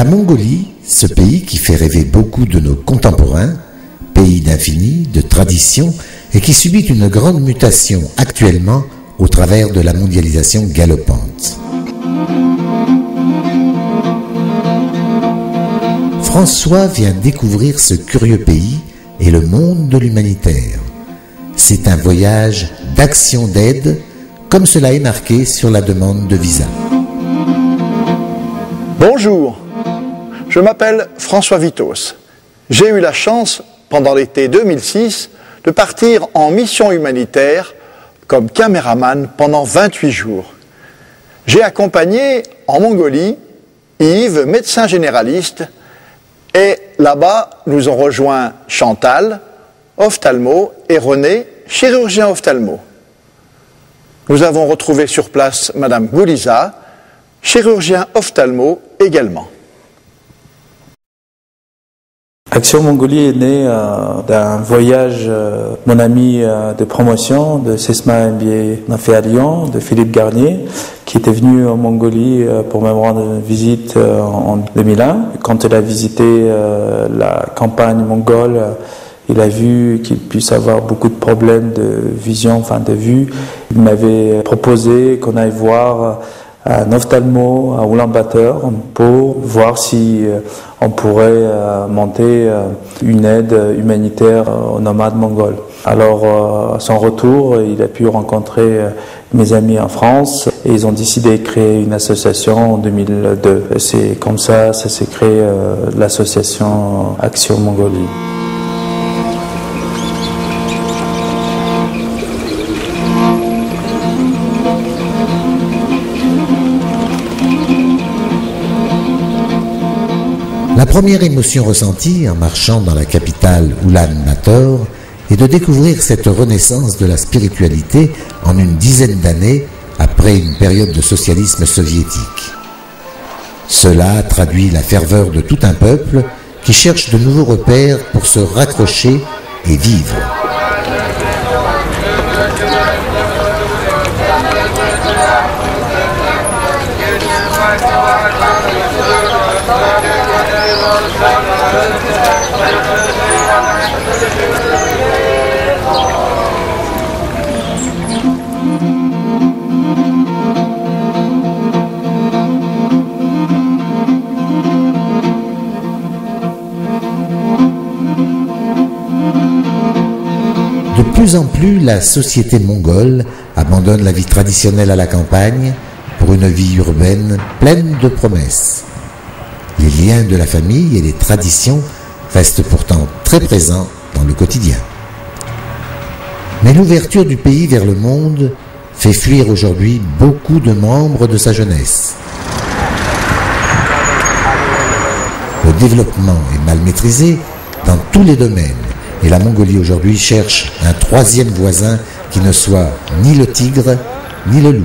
La Mongolie, ce pays qui fait rêver beaucoup de nos contemporains, pays d'infini, de tradition, et qui subit une grande mutation actuellement au travers de la mondialisation galopante. François vient découvrir ce curieux pays et le monde de l'humanitaire. C'est un voyage d'action d'aide, comme cela est marqué sur la demande de visa. Bonjour, je m'appelle François Vitos. J'ai eu la chance, pendant l'été 2006, de partir en mission humanitaire comme caméraman pendant 28 jours. J'ai accompagné en Mongolie Yves, médecin généraliste, et là-bas nous ont rejoint Chantal, ophtalmo, et René, chirurgien ophtalmo. Nous avons retrouvé sur place Madame Gouliza, chirurgien ophtalmo également. Action Mongolie est née d'un voyage, mon ami de promotion de Sesma MBA n'a fait à Lyon, de Philippe Garnier, qui était venu en Mongolie pour me rendre visite en 2001. Quand il a visité la campagne mongole, il a vu qu'il puisse avoir beaucoup de problèmes de vision, enfin de vue. Il m'avait proposé qu'on aille voir un ophtalmo à Ulaanbaatar pour voir si on pourrait monter une aide humanitaire aux nomades mongols. Alors à son retour, il a pu rencontrer mes amis en France et ils ont décidé de créer une association en 2002. C'est comme ça s'est créé l'association Action Mongolie. La première émotion ressentie en marchant dans la capitale Ulaanbaatar est de découvrir cette renaissance de la spiritualité en une dizaine d'années après une période de socialisme soviétique. Cela traduit la ferveur de tout un peuple qui cherche de nouveaux repères pour se raccrocher et vivre. De plus en plus, la société mongole abandonne la vie traditionnelle à la campagne pour une vie urbaine pleine de promesses. Les liens de la famille et les traditions restent pourtant très présents dans le quotidien. Mais l'ouverture du pays vers le monde fait fuir aujourd'hui beaucoup de membres de sa jeunesse. Le développement est mal maîtrisé dans tous les domaines et la Mongolie aujourd'hui cherche un troisième voisin qui ne soit ni le tigre ni le loup.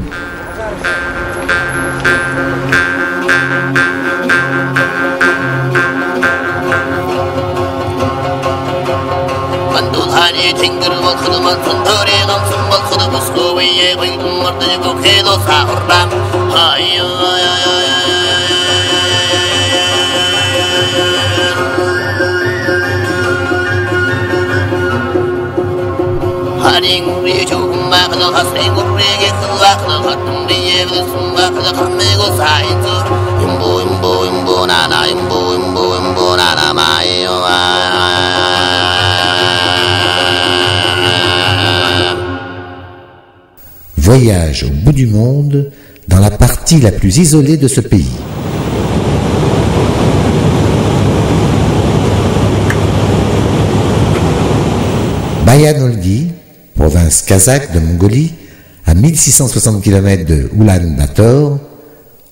Voyage au bout du monde dans la partie la plus isolée de ce pays. Bayan-Olgi, province kazakh de Mongolie, à 1660 km de Ulaanbaatar.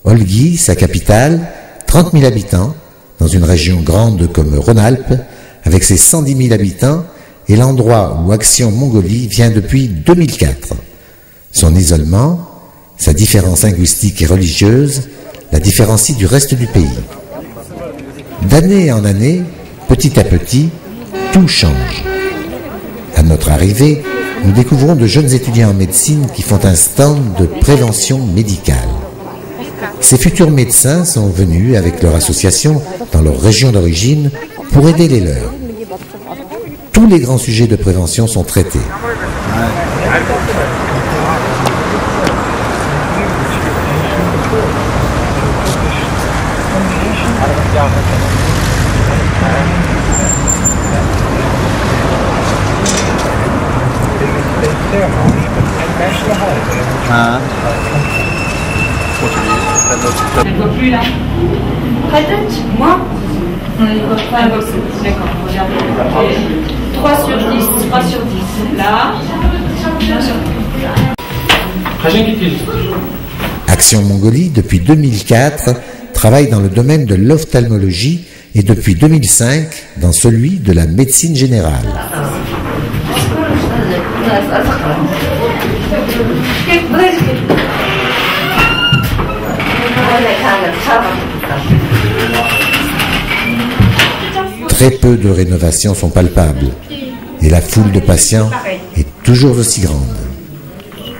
Olgi, sa capitale, 30 000 habitants, dans une région grande comme Rhône-Alpes, avec ses 110 000 habitants, est l'endroit où Action Mongolie vient depuis 2004. Son isolement, sa différence linguistique et religieuse, la différencie du reste du pays. D'année en année, petit à petit, tout change. À notre arrivée, nous découvrons de jeunes étudiants en médecine qui font un stand de prévention médicale. Ces futurs médecins sont venus avec leur association dans leur région d'origine pour aider les leurs. Tous les grands sujets de prévention sont traités. Elle ne voit plus là. Moi on ne voit pas la boxe. D'accord, regardez. 3 sur 10. 3 sur 10. Là. 1 sur 10. Action Mongolie, depuis 2004, travaille dans le domaine de l'ophtalmologie et depuis 2005 dans celui de la médecine générale. Très peu de rénovations sont palpables et la foule de patients est toujours aussi grande.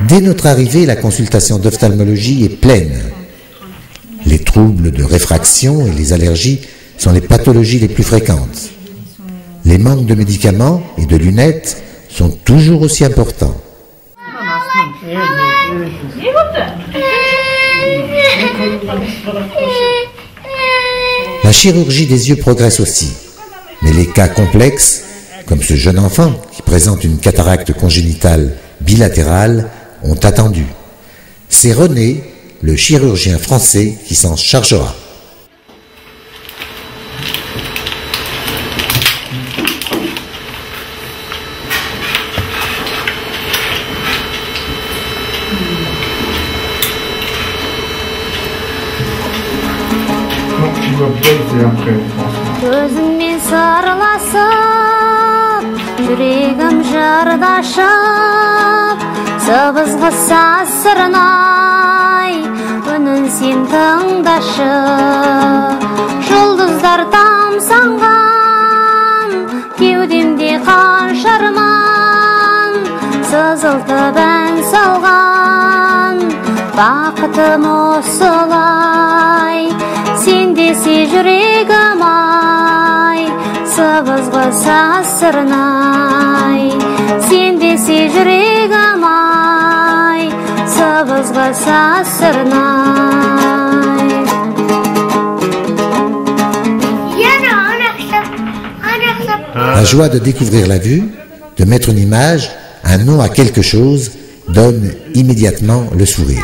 Dès notre arrivée, la consultation d'ophtalmologie est pleine. Les troubles de réfraction et les allergies sont les pathologies les plus fréquentes. Les manques de médicaments et de lunettes sont toujours aussi importants. La chirurgie des yeux progresse aussi, mais les cas complexes, comme ce jeune enfant qui présente une cataracte congénitale bilatérale, ont attendu. C'est René, le chirurgien français, qui s'en chargera. Gözümden sarılasıp, yüreğim jardaşıp, sыбызғы сасырнай, үнін сен тыңдашы. Жұлдыздар тамсанған, кеудемде қаншарман, сызылтып ән салған, бақытым осылай. Сен десе жүрегім ай, сыбызғы сасырнай. Сен десе жүрегім ай, сыбызғы сасырнай. La joie de découvrir la vue, de mettre une image, un nom à quelque chose, donne immédiatement le sourire.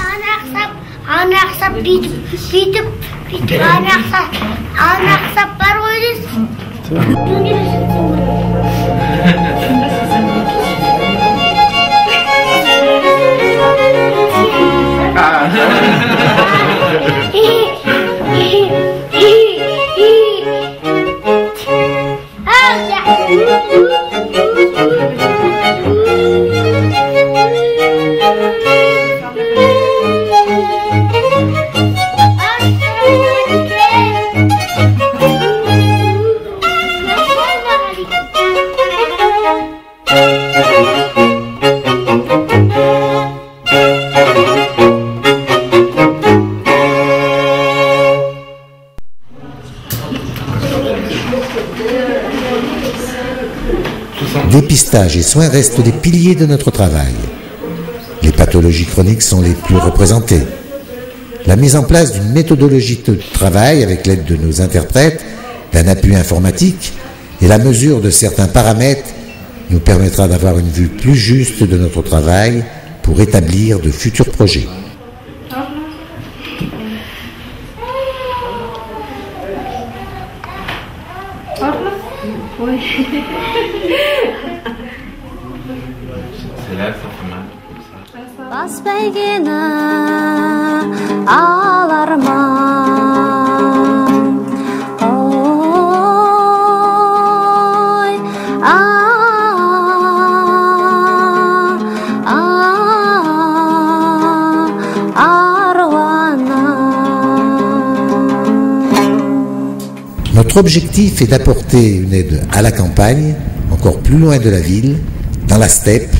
Dépistage et soins restent des piliers de notre travail. Les pathologies chroniques sont les plus représentées. La mise en place d'une méthodologie de travail avec l'aide de nos interprètes, d'un appui informatique et la mesure de certains paramètres nous permettra d'avoir une vue plus juste de notre travail pour établir de futurs projets. Бас бәйгені аларман, ой, Notre objectif est d'apporter une aide à la campagne, encore plus loin de la ville, dans la steppe,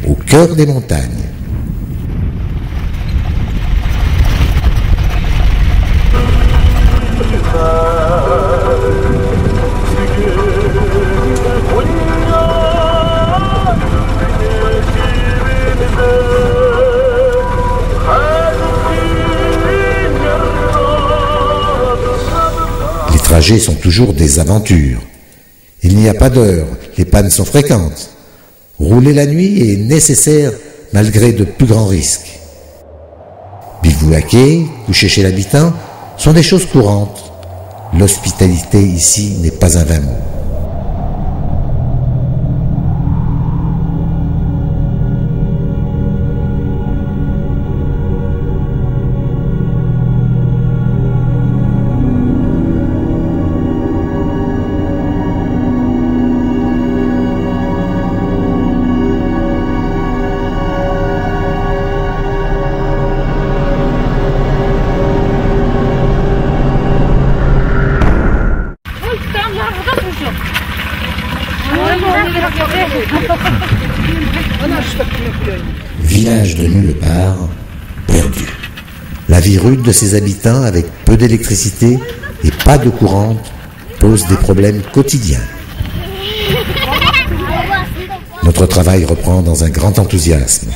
au cœur des montagnes. trajets sont toujours des aventures. Il n'y a pas d'heure, les pannes sont fréquentes. Rouler la nuit est nécessaire malgré de plus grands risques. Bivouaquer, coucher chez l'habitant sont des choses courantes. L'hospitalité ici n'est pas un vain mot. Village de nulle part, perdu. La vie rude de ses habitants, avec peu d'électricité et pas d'eau courante, pose des problèmes quotidiens. Notre travail reprend dans un grand enthousiasme.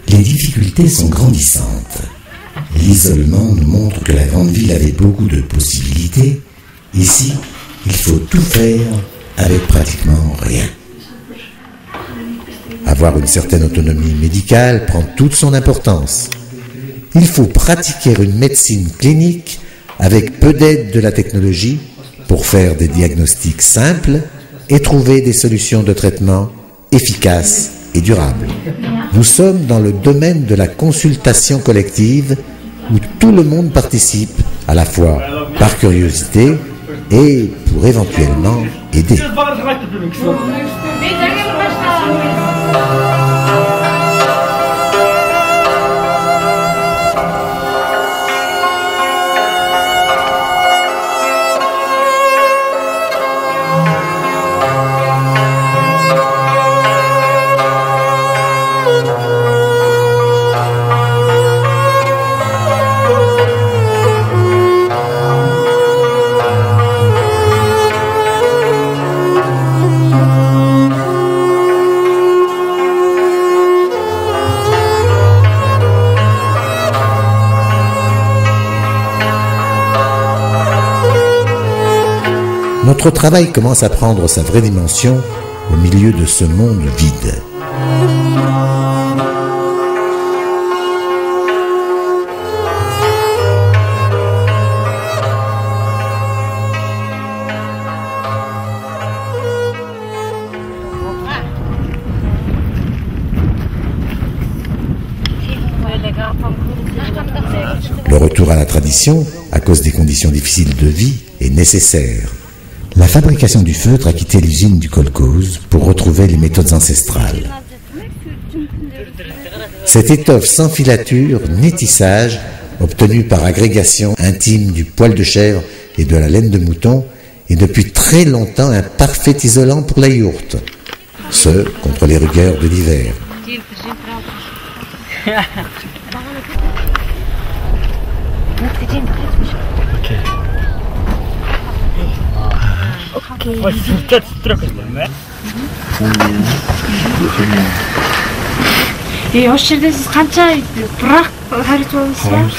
Les difficultés sont grandissantes. L'isolement nous montre que la grande ville avait beaucoup de possibilités. Ici, il faut tout faire avec pratiquement rien. Avoir une certaine autonomie médicale prend toute son importance. Il faut pratiquer une médecine clinique avec peu d'aide de la technologie pour faire des diagnostics simples et trouver des solutions de traitement efficaces et durables. Nous sommes dans le domaine de la consultation collective où tout le monde participe, à la fois par curiosité et pour éventuellement aider. Notre travail commence à prendre sa vraie dimension au milieu de ce monde vide. Le retour à la tradition, à cause des conditions difficiles de vie, est nécessaire. La fabrication du feutre a quitté l'usine du kolkhoz pour retrouver les méthodes ancestrales. Cette étoffe sans filature ni tissage, obtenue par agrégation intime du poil de chèvre et de la laine de mouton, est depuis très longtemps un parfait isolant pour la yourte, ce contre les rigueurs de l'hiver.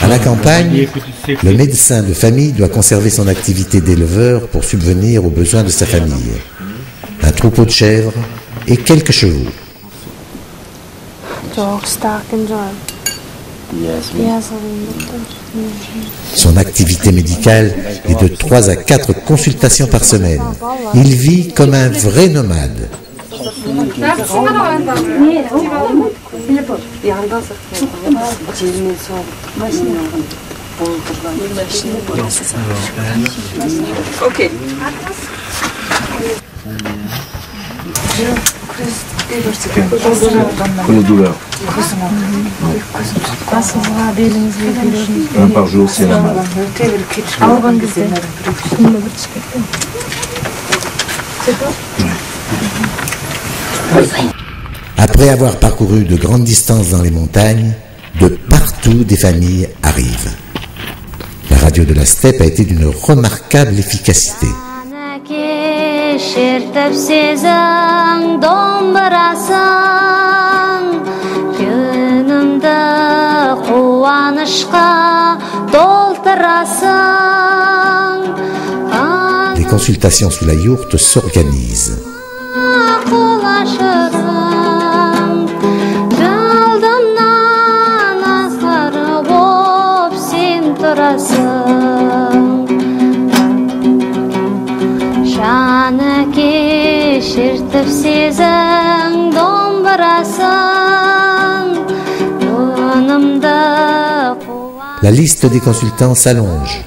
À la campagne, le médecin de famille doit conserver son activité d'éleveur pour subvenir aux besoins de sa famille. Un troupeau de chèvres et quelques chevaux. Son activité médicale est de 3 à 4 consultations par semaine. Il vit comme un vrai nomade. Pour les douleurs. Un par jour, c'est normal. Après avoir parcouru de grandes distances dans les montagnes, de partout des familles arrivent. La radio de la steppe a été d'une remarquable efficacité. Шертіп сезің домбырасың, күнімді қуанышқа толтырасың, consultation sous la yourte s'organise. La liste des consultants s'allonge.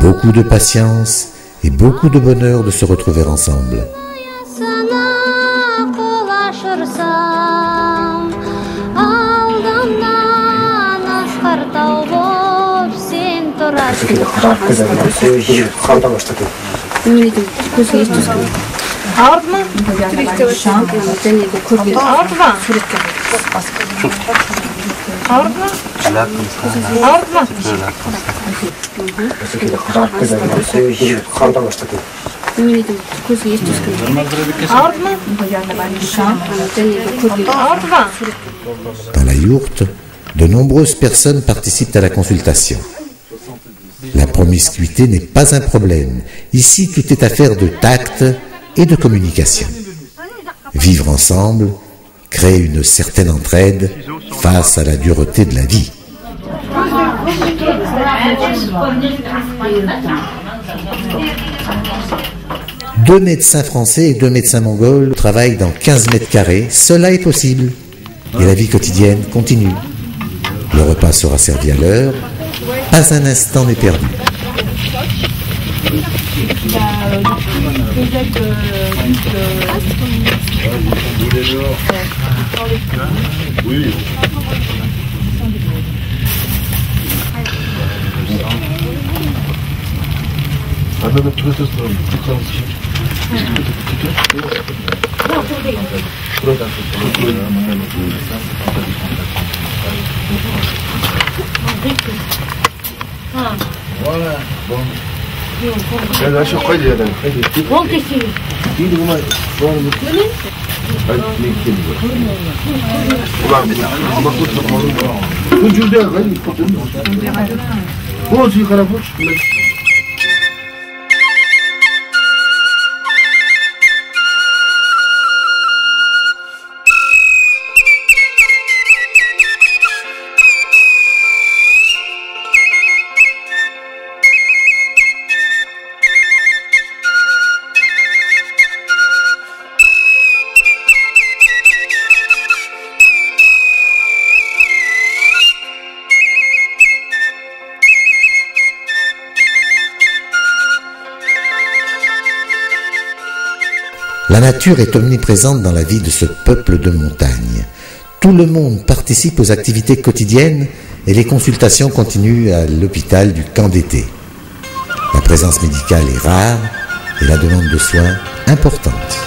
Beaucoup de patience et beaucoup de bonheur de se retrouver ensemble. Dans la yourte, de nombreuses personnes participent à la consultation. La promiscuité n'est pas un problème. Ici, tout est affaire de tact et de communication. Vivre ensemble, créer une certaine entraide face à la dureté de la vie. Deux médecins français et 2 médecins mongols travaillent dans 15 mètres carrés. Cela est possible. Et la vie quotidienne continue. Le repas sera servi à l'heure. Pas un instant n'est perdu. Voilà, bon. Là, je crois qu'il y a bon, qu'est-ce que La nature est omniprésente dans la vie de ce peuple de montagne. Tout le monde participe aux activités quotidiennes et les consultations continuent à l'hôpital du camp d'été. La présence médicale est rare et la demande de soins importante.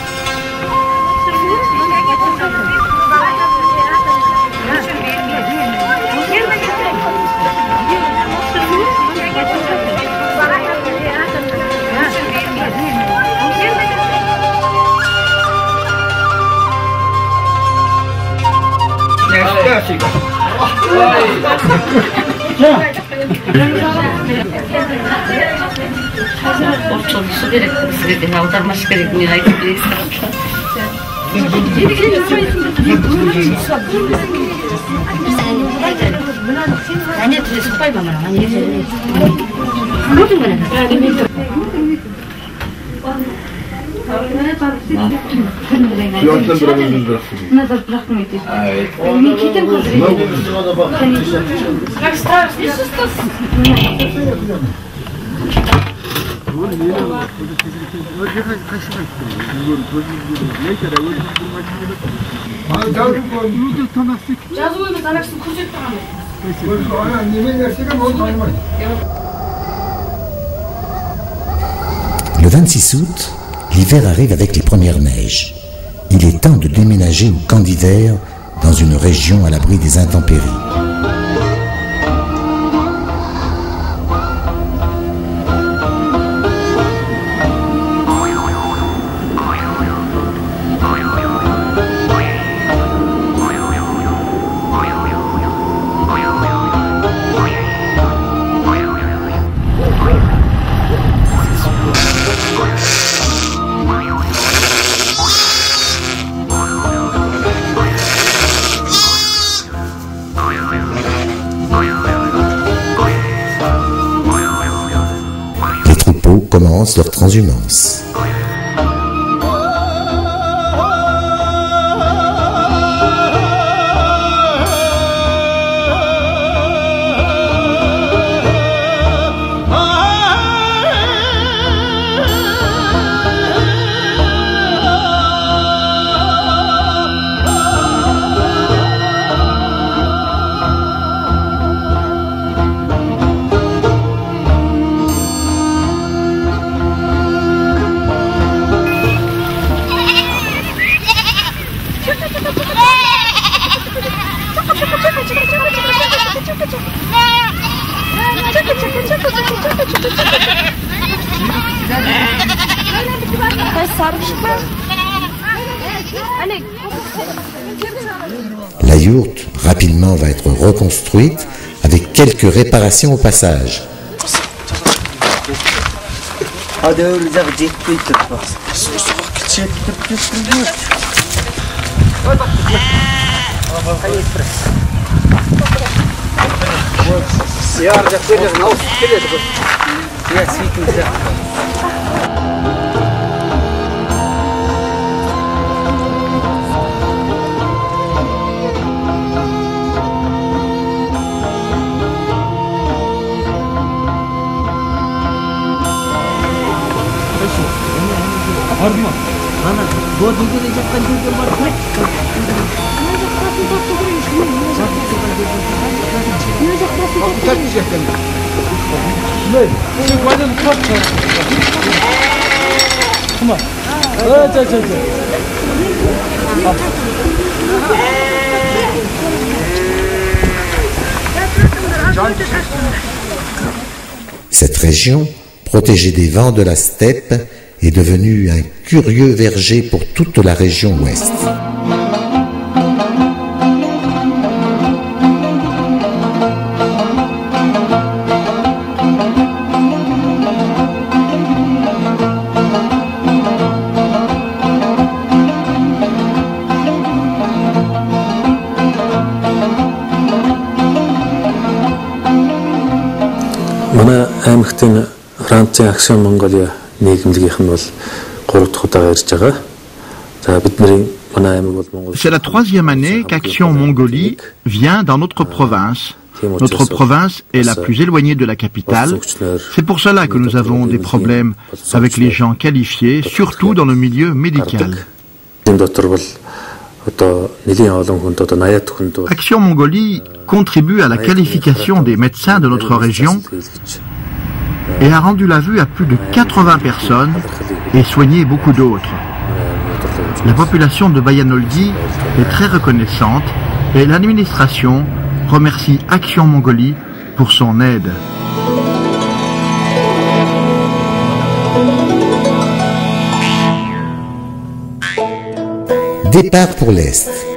Le 26 août, l'hiver arrive avec les premières neiges. Il est temps de déménager au camp d'hiver dans une région à l'abri des intempéries. commencent leur transhumance. La yourte rapidement va être reconstruite avec quelques réparations au passage. Cette région, protégée des vents de la steppe, est devenue un curieux verger pour toute la région ouest. манай аймагтын Францын Аксион Монголиа нийгэмлэгийнх нь бол 3 дахь удаага ирж байгаа. За бидний манай аймаг бол Монгол. C'est la troisième année qu'Action Mongolie vient dans notre province. Notre province est la plus éloignée de la capitale. C'est pour cela que nous avons des problèmes avec les gens qualifiés, surtout dans le milieu médical. Action Mongolie contribue à la qualification des médecins de notre région et a rendu la vue à plus de 80 personnes et soigné beaucoup d'autres. La population de Bayanoldi est très reconnaissante et l'administration remercie Action Mongolie pour son aide. Départ pour l'Est.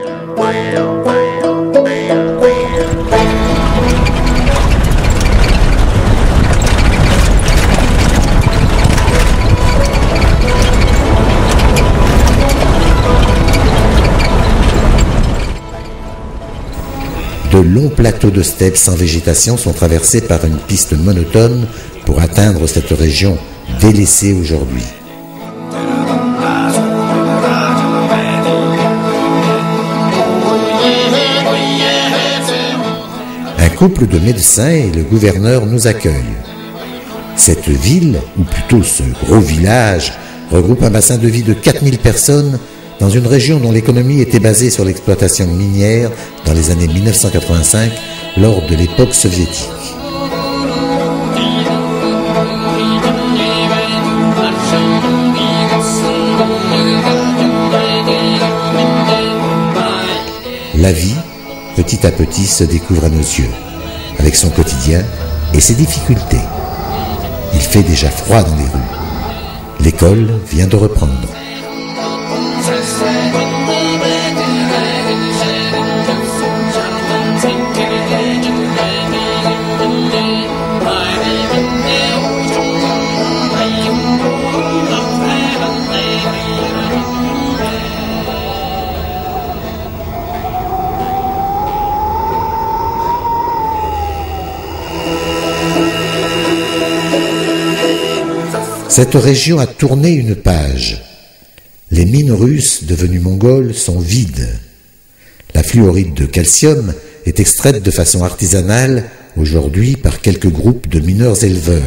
De longs plateaux de steppe sans végétation sont traversés par une piste monotone pour atteindre cette région délaissée aujourd'hui. Un couple de médecins et le gouverneur nous accueillent. Cette ville, ou plutôt ce gros village, regroupe un bassin de vie de 4000 personnes dans une région dont l'économie était basée sur l'exploitation minière dans les années 1985, lors de l'époque soviétique. La vie, petit à petit, se découvre à nos yeux, avec son quotidien et ses difficultés. Il fait déjà froid dans les rues. L'école vient de reprendre. Cette région a tourné une page. Les mines russes devenues mongoles sont vides. La fluorite de calcium est extraite de façon artisanale aujourd'hui par quelques groupes de mineurs-éleveurs.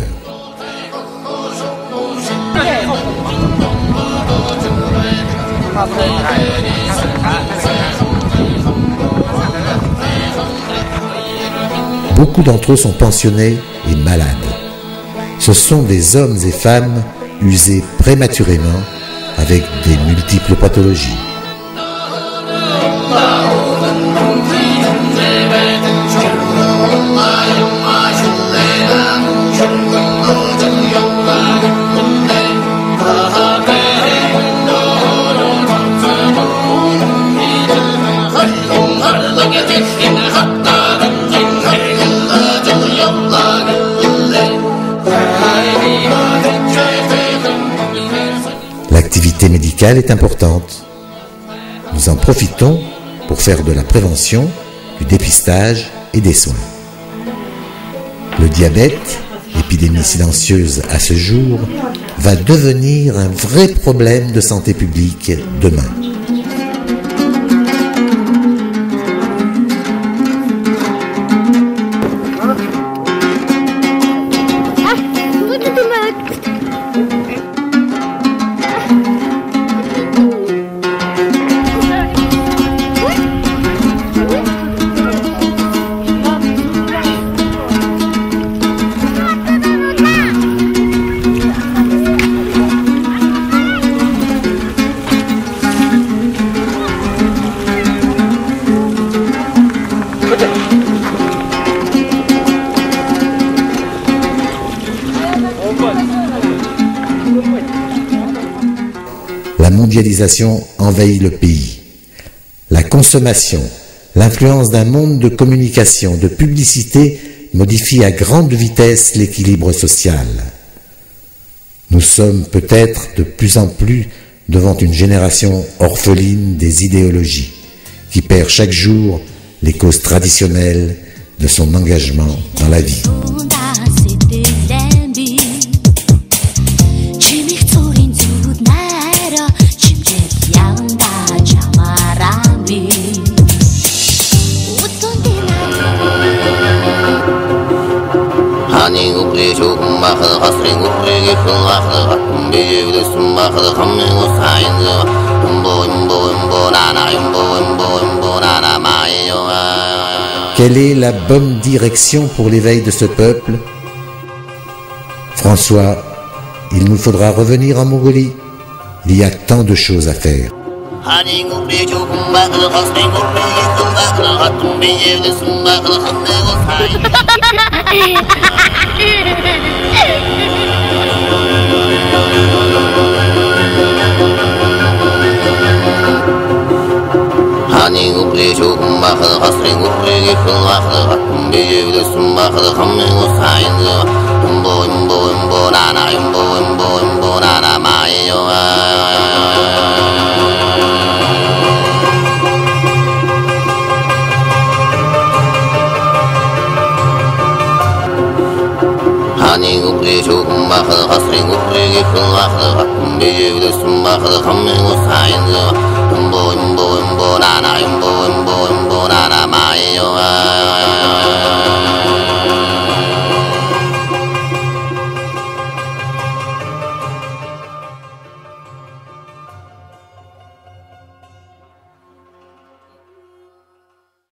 Beaucoup d'entre eux sont pensionnés et malades. Ce sont des hommes et femmes usés prématurément avec des multiples pathologies. L'activité médicale est importante. Nous en profitons pour faire de la prévention, du dépistage et des soins. Le diabète, épidémie silencieuse à ce jour, va devenir un vrai problème de santé publique demain. La mondialisation envahit le pays. La consommation, l'influence d'un monde de communication, de publicité modifie à grande vitesse l'équilibre social. Nous sommes peut-être de plus en plus devant une génération orpheline des idéologies, qui perd chaque jour les causes traditionnelles de son engagement dans la vie. Quelle est la bonne direction pour l'éveil de ce peuple? François, il nous faudra revenir en Mongolie. Il y a tant de choses à faire. Hãy subscribe cho kênh Ghiền Mì Gõ để không bỏ lỡ những video hấp dẫn.